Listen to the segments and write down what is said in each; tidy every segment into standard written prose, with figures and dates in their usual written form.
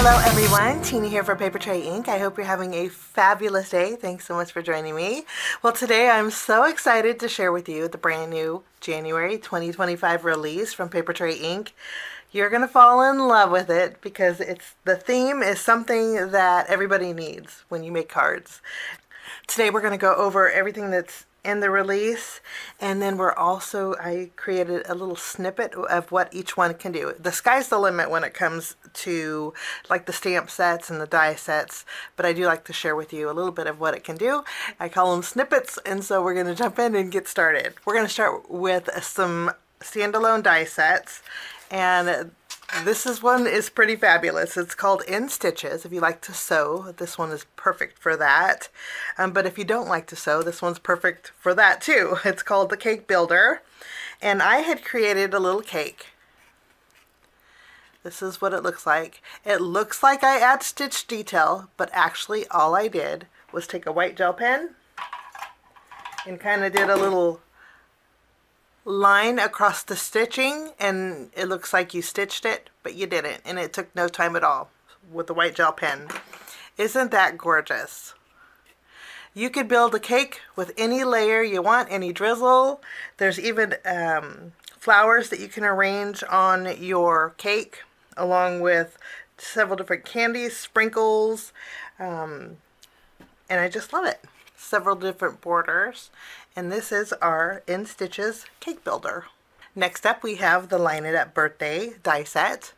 Hello everyone, Tina here for Papertrey Ink. I hope you're having a fabulous day. Thanks so much for joining me. Well, today I'm so excited to share with you the brand new January 2025 release from Papertrey Ink. You're going to fall in love with it because the theme is something that everybody needs when you make cards. Today we're going to go over everything that's in the release, and then I created a little snippet of what each one can do. The sky's the limit when it comes to like the stamp sets and the die sets, but I do like to share with you a little bit of what it can do. I call them snippets, and so we're going to jump in and get started. We're going to start with some standalone die sets, and this one is pretty fabulous. It's called In Stitches. If you like to sew, this one is perfect for that. But if you don't like to sew, this one's perfect for that too. It's called the Cake Builder. And I had created a little cake. This is what it looks like. It looks like I add stitch detail, but actually all I did was take a white gel pen and kind of did a little line across the stitching, and it looks like you stitched it, but you didn't, and it took no time at all with the white gel pen. Isn't that gorgeous? You could build a cake with any layer you want, any drizzle. There's even flowers that you can arrange on your cake along with several different candies, sprinkles, and I just love it. Several different borders, and this is our In Stitches Cake Builder. Next up we have the Line It Up Birthday die set.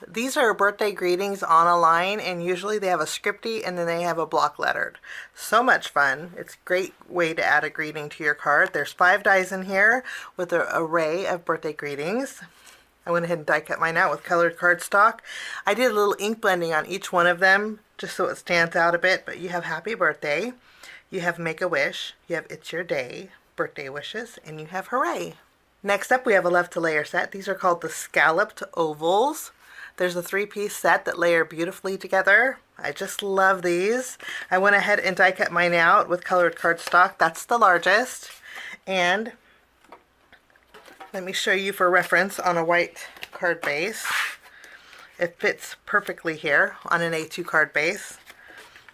These are birthday greetings on a line, and usually they have a scripty and then they have a block lettered. So much fun. It's a great way to add a greeting to your card. There's 5 dies in here with an array of birthday greetings. I went ahead and die cut mine out with colored cardstock. I did a little ink blending on each one of them just so it stands out a bit, but you have Happy Birthday, you have Make a Wish, you have It's Your Day, Birthday Wishes, and you have Hooray. Next up we have a Left to Layer set. These are called the Scalloped Ovals. There's a 3-piece set that layer beautifully together. I just love these. I went ahead and die cut mine out with colored cardstock. That's the largest. And let me show you for reference on a white card base. It fits perfectly here on an A2 card base.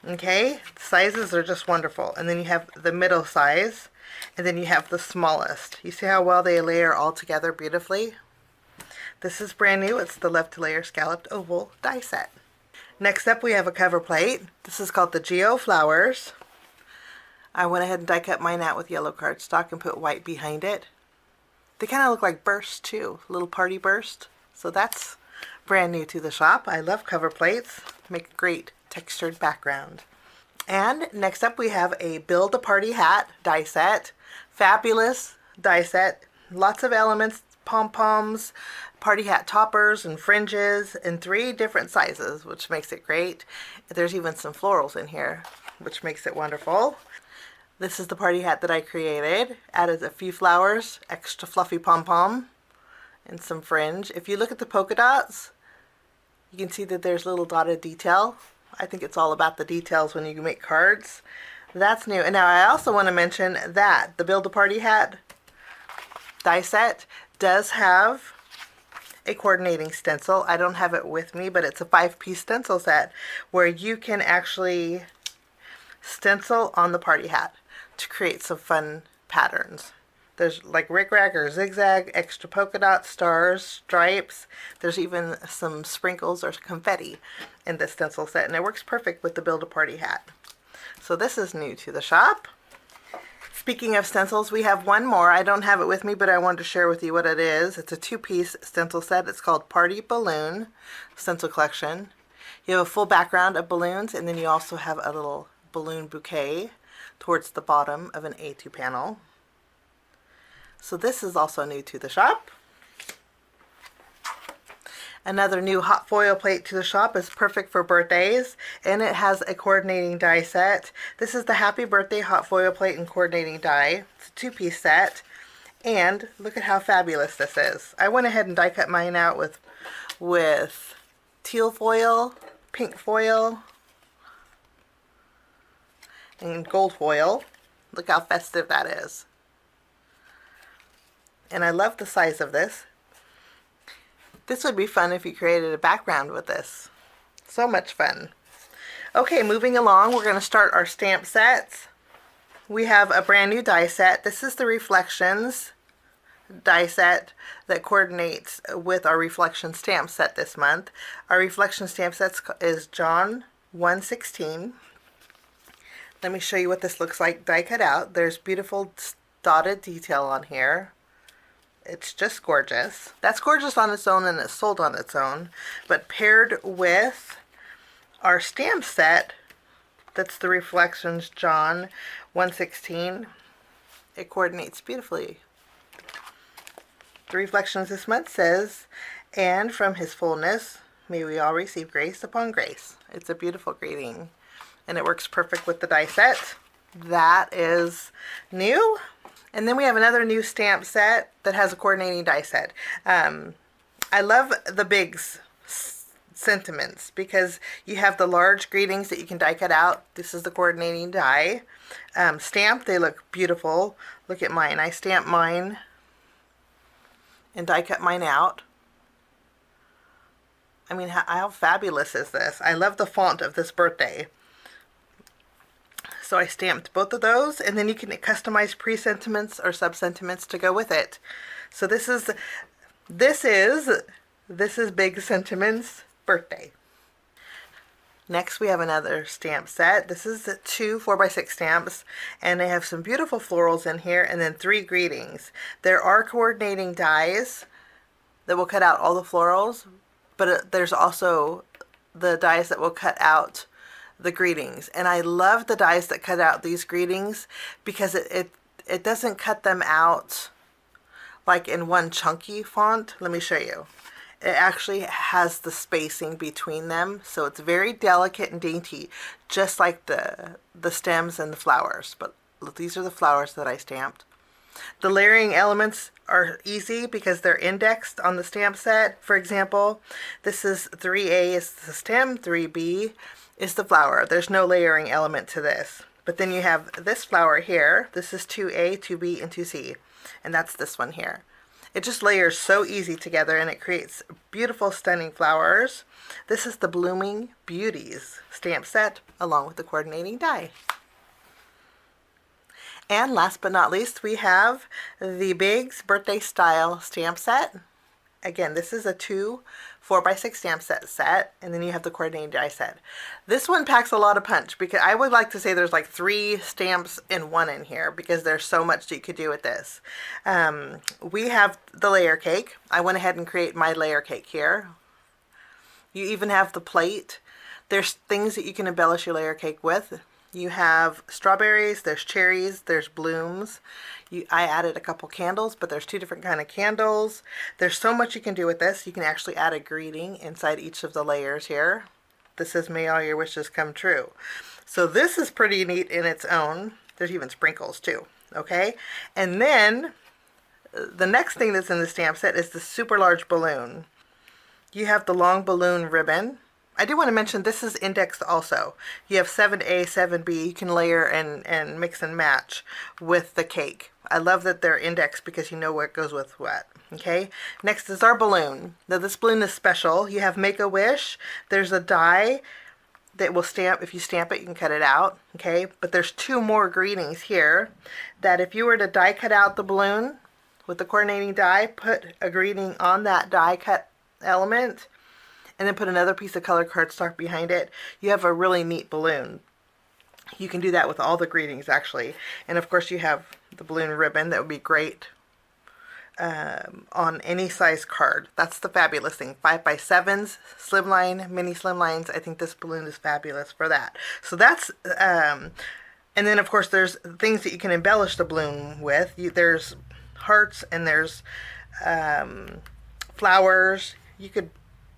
Okay, the sizes are just wonderful. And then you have the middle size, and then you have the smallest. You see how well they layer all together beautifully? This is brand new. It's the Left to Layer Scalloped Oval die set. Next up we have a cover plate. This is called the Geo Flowers. I went ahead and die cut mine out with yellow cardstock and put white behind it. They kind of look like bursts too, little party burst. So that's brand new to the shop. I love cover plates. Make a great textured background. And next up we have a Build a Party Hat die set. Fabulous die set. Lots of elements, pom-poms, party hat toppers and fringes in 3 different sizes, which makes it great. There's even some florals in here, which makes it wonderful. This is the party hat that I created. Added a few flowers, extra fluffy pom-pom, and some fringe. If you look at the polka dots, you can see that there's little dotted detail. I think it's all about the details when you make cards. That's new. And now I also want to mention that the Build a Party Hat die set does have a coordinating stencil. I don't have it with me, but it's a 5-piece stencil set where you can actually stencil on the party hat to create some fun patterns. There's like rickrack or zigzag, extra polka dots, stars, stripes. There's even some sprinkles or confetti in this stencil set, and it works perfect with the Build a Party Hat. So this is new to the shop. Speaking of stencils, we have one more. I don't have it with me, but I wanted to share with you what it is. It's a 2-piece stencil set. It's called Party Balloon Stencil Collection. You have a full background of balloons, and then you also have a little balloon bouquet towards the bottom of an A2 panel. So this is also new to the shop. Another new hot foil plate to the shop is perfect for birthdays, and it has a coordinating die set. This is the Happy Birthday hot foil plate and coordinating die. It's a 2-piece set, and look at how fabulous this is. I went ahead and die cut mine out with teal foil, pink foil, and gold foil. Look how festive that is. And I love the size of this. This would be fun if you created a background with this. So much fun. Okay, moving along, we're going to start our stamp sets. We have a brand new die set. This is the Reflections die set that coordinates with our Reflection stamp set this month. Our Reflection stamp set is John 116. Let me show you what this looks like die cut out. There's beautiful dotted detail on here. It's just gorgeous. That's gorgeous on its own and it's sold on its own. But paired with our stamp set, that's the Reflections John 116, it coordinates beautifully. The Reflections this month says, "And from his fullness, may we all receive grace upon grace." It's a beautiful greeting, and it works perfect with the die set. That is new. And then we have another new stamp set that has a coordinating die set. I love the Bigs sentiments because you have the large greetings that you can die cut out. This is the coordinating die. Stamped, they look beautiful. Look at mine. I stamped mine and die cut mine out. I mean, how fabulous is this? I love the font of this birthday. So I stamped both of those, and then you can customize pre-sentiments or sub-sentiments to go with it. So this is Big Sentiments birthday. Next we have another stamp set. This is 2 4x6 stamps, and they have some beautiful florals in here, and then 3 greetings. There are coordinating dies that will cut out all the florals, but there's also the dies that will cut out the greetings. And I love the dies that cut out these greetings because it doesn't cut them out like in one chunky font. Let me show you. It actually has the spacing between them, so it's very delicate and dainty, just like the stems and the flowers. But these are the flowers that I stamped. The layering elements are easy because they're indexed on the stamp set. For example, this is 3A is the stem, 3B is the flower. There's no layering element to this. But then you have this flower here. This is 2A, 2B, and 2C. And that's this one here. It just layers so easy together, and it creates beautiful, stunning flowers. This is the Blooming Beauties stamp set along with the coordinating die. And last but not least, we have the Bigs Birthday Style stamp set. Again, this is a 2 4x6 stamp set, and then you have the coordinating die set. This one packs a lot of punch because I would like to say there's like 3 stamps in one in here because there's so much that you could do with this. We have the layer cake. I went ahead and create my layer cake here. You even have the plate. There's things that you can embellish your layer cake with. You have strawberries, there's cherries, there's blooms. I added a couple candles, but there's 2 different kind of candles. There's so much you can do with this. You can actually add a greeting inside each of the layers here. This says, "May all your wishes come true." So this is pretty neat in its own. There's even sprinkles too, okay? And then the next thing that's in the stamp set is the super large balloon. You have the long balloon ribbon. I do want to mention this is indexed also. You have 7A, 7B. You can layer and mix and match with the cake. I love that they're indexed because you know what goes with what. Okay. Next is our balloon. Now this balloon is special. You have Make-A-Wish. There's a die that will stamp. If you stamp it, you can cut it out. Okay. But there's 2 more greetings here that if you were to die cut out the balloon with the coordinating die, put a greeting on that die cut element, and then put another piece of colored cardstock behind it, you have a really neat balloon. You can do that with all the greetings actually. And of course you have the balloon ribbon that would be great on any size card. That's the fabulous thing. 5x7s, slimline, mini slimlines. I think this balloon is fabulous for that. So that's, and then of course there's things that you can embellish the balloon with. There's hearts and there's flowers. You could,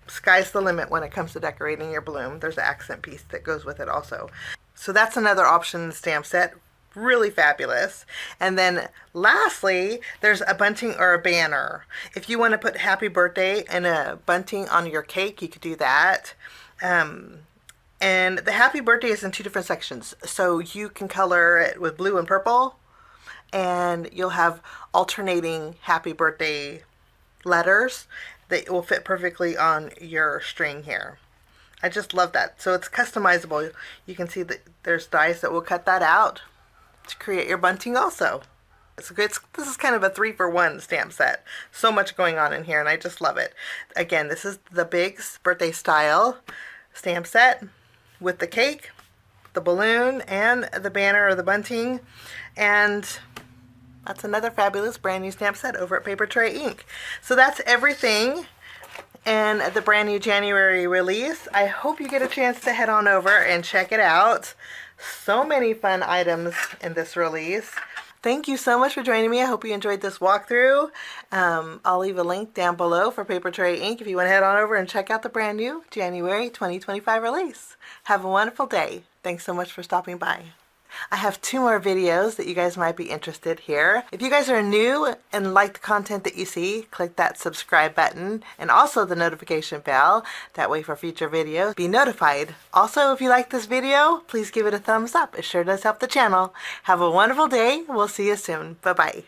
sky's the limit when it comes to decorating your balloon. There's an accent piece that goes with it also. So that's another option in the stamp set. Really fabulous. And then lastly, there's a bunting or a banner. If you want to put happy birthday and a bunting on your cake, you could do that. And the happy birthday is in 2 different sections. So you can color it with blue and purple, and you'll have alternating happy birthday letters that will fit perfectly on your string here. I just love that. So it's customizable. You can see that there's dies that will cut that out to create your bunting also. So this is kind of a 3-for-1 stamp set. So much going on in here, and I just love it. Again, this is the Big's birthday style stamp set with the cake, the balloon, and the banner or the bunting. And that's another fabulous brand new stamp set over at Papertrey Ink. So that's everything in the brand new January release. I hope you get a chance to head on over and check it out. So many fun items in this release. Thank you so much for joining me. I hope you enjoyed this walkthrough. I'll leave a link down below for Papertrey Ink if you want to head on over and check out the brand new January 2025 release. Have a wonderful day. Thanks so much for stopping by. I have 2 more videos that you guys might be interested here. If you guys are new and like the content that you see, click that subscribe button and also the notification bell. That way for future videos, be notified. Also, if you like this video, please give it a thumbs up. It sure does help the channel. Have a wonderful day. We'll see you soon. Bye-bye.